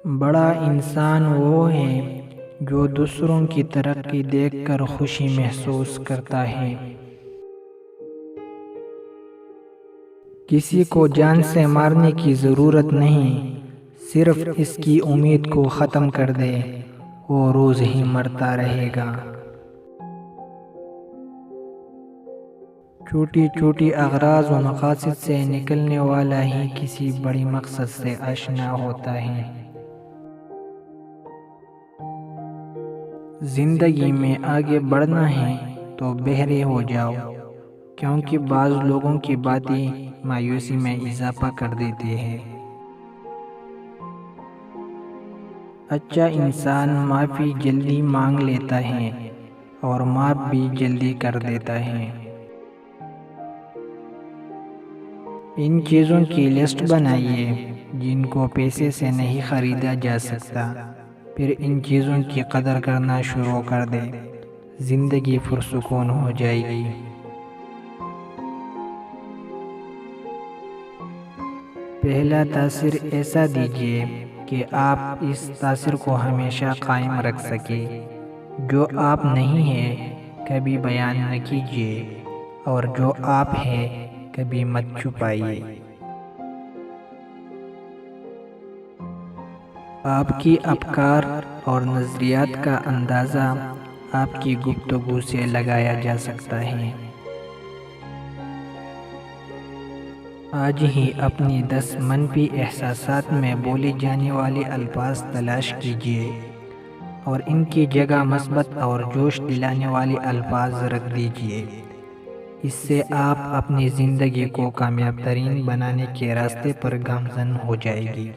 بڑا انسان وہ ہے جو دوسروں کی ترقی دیکھ کر خوشی محسوس کرتا ہے۔ کسی کو جان سے مارنے کی ضرورت نہیں، صرف اس کی امید کو ختم کر دے، وہ روز ہی مرتا رہے گا۔ چھوٹی چھوٹی اغراض و مقاصد سے نکلنے والا ہی کسی بڑی مقصد سے آشنا ہوتا ہے۔ زندگی میں آگے بڑھنا ہے تو بہرے ہو جاؤ، کیونکہ بعض لوگوں کی باتیں مایوسی میں اضافہ کر دیتی ہیں۔ اچھا انسان معافی جلدی مانگ لیتا ہے اور معاف بھی جلدی کر دیتا ہے۔ ان چیزوں کی لسٹ بنائیے جن کو پیسے سے نہیں خریدا جا سکتا، پھر ان چیزوں کی قدر کرنا شروع کر دے، زندگی پرسکون ہو جائے گی۔ پہلا تاثر ایسا دیجیے کہ آپ اس تاثر کو ہمیشہ قائم رکھ سکیں۔ جو آپ نہیں ہیں کبھی بیان نہ کیجیے، اور جو آپ ہیں کبھی مت چھپائیے۔ آپ کی افکار اور نظریات کا اندازہ آپ کی گفتگو سے لگایا جا سکتا ہے۔ آج ہی اپنی 10 منفی احساسات میں بولے جانے والے الفاظ تلاش کیجیے اور ان کی جگہ مثبت اور جوش دلانے والے الفاظ رکھ دیجیے۔ اس سے آپ اپنی زندگی کو کامیاب ترین بنانے کے راستے پر گامزن ہو جائے گی۔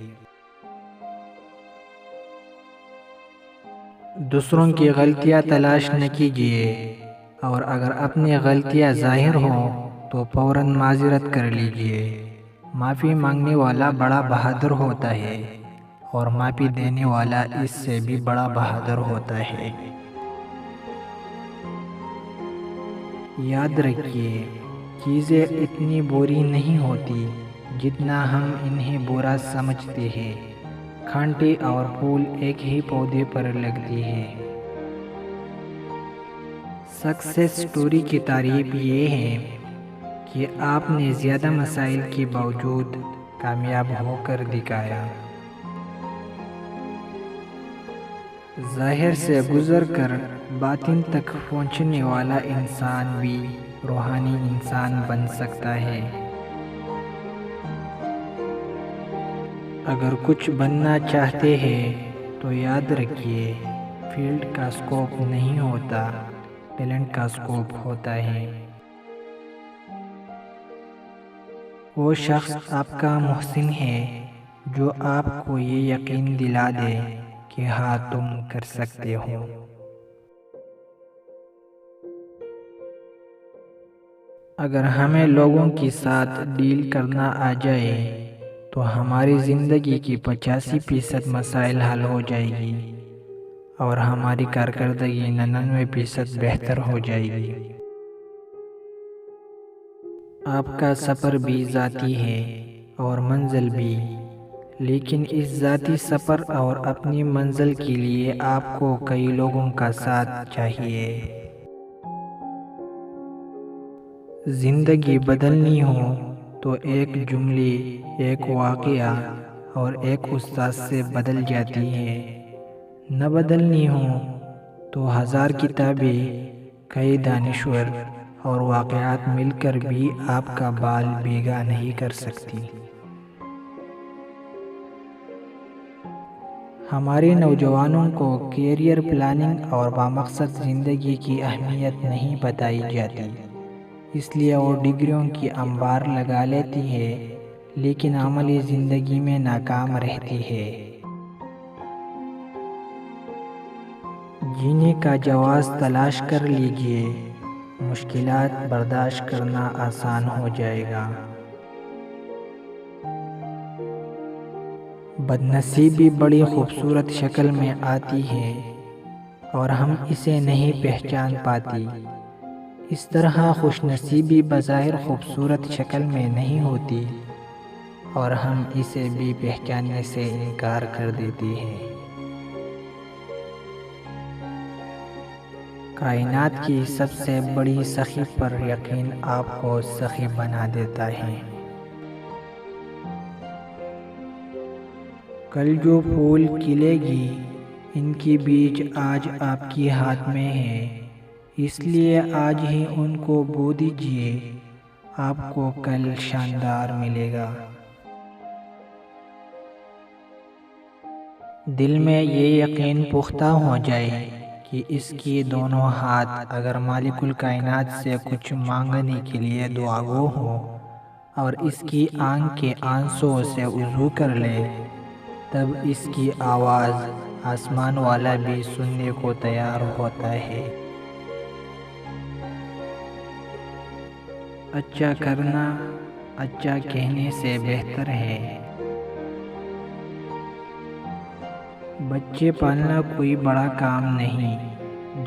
دوسروں کی غلطیاں تلاش نہ کیجیے، اور اگر اپنی غلطیاں ظاہر ہوں تو فوراً معذرت کر لیجیے۔ معافی مانگنے والا بڑا بہادر ہوتا ہے، اور معافی دینے والا اس سے بھی بڑا بہادر ہوتا ہے۔ یاد رکھیے، چیزیں اتنی بری نہیں ہوتی جتنا ہم انہیں برا سمجھتے ہیں۔ کانٹے اور پھول ایک ہی پودے پر لگتی ہے۔ سکسیس سٹوری کی تعریف یہ ہے کہ آپ نے زیادہ مسائل کے باوجود کامیاب ہو کر دکھایا۔ ظاہر سے گزر کر باطن تک پہنچنے والا انسان بھی روحانی انسان بن سکتا ہے۔ اگر کچھ بننا چاہتے ہیں تو یاد رکھیے، فیلڈ کا سکوپ نہیں ہوتا، ٹیلنٹ کا سکوپ ہوتا ہے۔ وہ شخص آپ کا محسن ہے جو آپ کو یہ یقین دلا دے کہ ہاں تم کر سکتے ہو۔ اگر ہمیں لوگوں کے ساتھ ڈیل کرنا آ جائے تو ہماری زندگی کی 85% مسائل حل ہو جائے گی، اور ہماری کارکردگی 99% بہتر ہو جائے گی۔ آپ کا سفر بھی ذاتی ہے اور منزل بھی، لیکن اس ذاتی سفر اور اپنی منزل کے لیے آپ کو کئی لوگوں کا ساتھ چاہیے۔ زندگی بدلنی ہو تو ایک جملے، ایک واقعہ اور ایک استاد سے بدل جاتی ہے۔ نہ بدلنی ہو تو 1000 کتابیں، کئی دانشور اور واقعات مل کر بھی آپ کا بال بیگا نہیں کر سکتی۔ ہمارے نوجوانوں کو کیریئر پلاننگ اور بامقصد زندگی کی اہمیت نہیں بتائی جاتی، اس لیے وہ ڈگریوں کی انبار لگا لیتی ہے لیکن عملی زندگی میں ناکام رہتی ہے۔ جینے کا جواز تلاش کر لیجئے، مشکلات برداشت کرنا آسان ہو جائے گا۔ بدنصیبی بڑی خوبصورت شکل میں آتی ہے اور ہم اسے نہیں پہچان پاتی۔ اس طرح خوش نصیبی بظاہر خوبصورت شکل میں نہیں ہوتی، اور ہم اسے بھی پہچاننے سے انکار کر دیتے ہیں۔ کائنات کی سب سے بڑی سخی پر یقین آپ کو سخی بنا دیتا ہے۔ کل جو پھول کھلے گی ان کی بیج آج آپ کے ہاتھ میں ہے، اس لیے آج ہی ان کو بو دیجئے، آپ کو کل شاندار ملے گا۔ دل میں یہ یقین پختہ ہو جائے کہ اس کی دونوں ہاتھ اگر مالک الکائنات سے کچھ مانگنے کے لیے دعاگو ہو اور اس کی آنکھ کے آنسوں سے وضو کر لے، تب اس کی آواز آسمان والا بھی سننے کو تیار ہوتا ہے۔ اچھا کرنا اچھا کہنے سے بہتر ہے۔ بچے پالنا کوئی بڑا کام نہیں،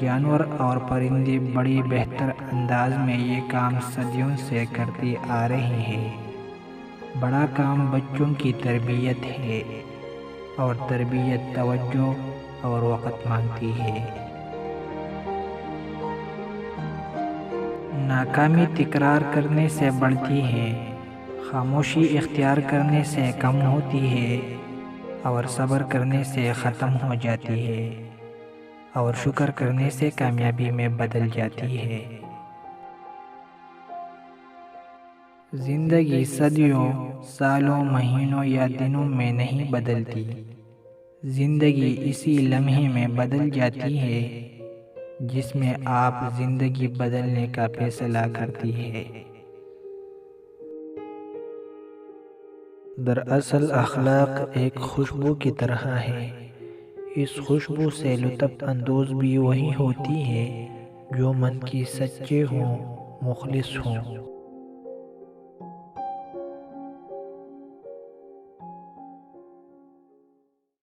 جانور اور پرندے بڑی بہتر انداز میں یہ کام صدیوں سے کرتے آ رہے ہیں۔ بڑا کام بچوں کی تربیت ہے، اور تربیت توجہ اور وقت مانگتی ہے۔ ناکامی تکرار کرنے سے بڑھتی ہے، خاموشی اختیار کرنے سے کم ہوتی ہے، اور صبر کرنے سے ختم ہو جاتی ہے، اور شکر کرنے سے کامیابی میں بدل جاتی ہے۔ زندگی صدیوں، سالوں، مہینوں یا دنوں میں نہیں بدلتی، زندگی اسی لمحے میں بدل جاتی ہے جس میں آپ زندگی بدلنے کا فیصلہ کرتی ہے۔ دراصل اخلاق ایک خوشبو کی طرح ہے، اس خوشبو سے لطف اندوز بھی وہی ہوتی ہے جو من کی سچے ہوں، مخلص ہوں۔